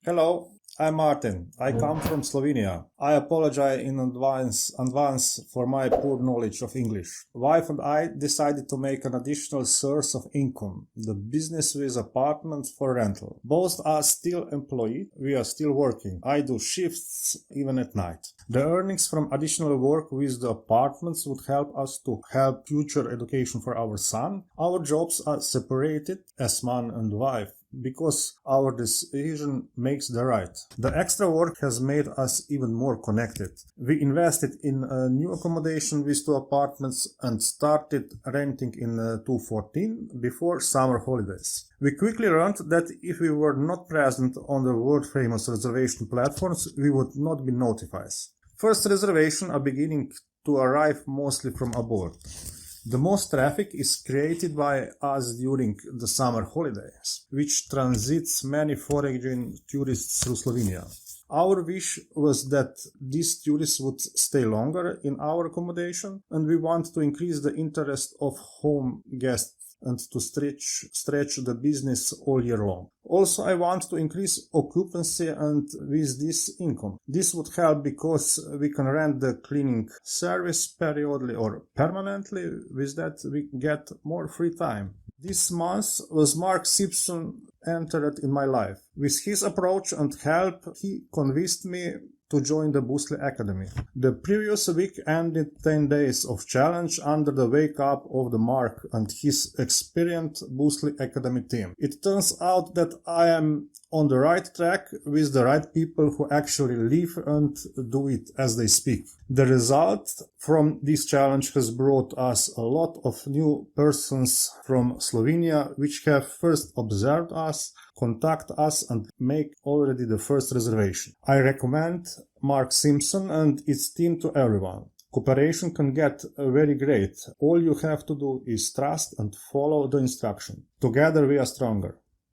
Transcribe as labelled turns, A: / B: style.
A: Hello, I'm Martin. I come from Slovenia. I apologize in advance for my poor knowledge of English. Wife and I decided to make an additional source of income, the business with apartments for rental. Both are still employed. We are still working. I do shifts even at night. The earnings from additional work with the apartments would help us to help future education for our son. Our jobs are separated as man and wife, because our decision makes the right. The extra work has made us even more connected. We invested in a new accommodation with 2 apartments and started renting in 2014 before summer holidays. We quickly learned that if we were not present on the world-famous reservation platforms, we would not be notified. First reservations are beginning to arrive mostly from abroad. The most traffic is created by us during the summer holidays, which transits many foreign tourists through Slovenia. Our wish was that these tourists would stay longer in our accommodation, and we want to increase the interest of home guests and to stretch the business all year long. Also, I want to increase occupancy and with this income. This would help because we can rent the cleaning service periodically or permanently. With that, we get more free time. This month was Mark Simpson entered in my life. With his approach and help, he convinced me to join the Boostly Academy. The previous week ended 10 days of challenge under the wake up of the Mark and his experienced Boostly Academy team. It turns out that I am on the right track with the right people who actually live and do it as they speak. The result from this challenge has brought us a lot of new persons from Slovenia, which have first observed us, contact us and make already the first reservation. I recommend Mark Simpson and its team to everyone. Cooperation can get very great. All you have to do is trust and follow the instruction. Together we are stronger.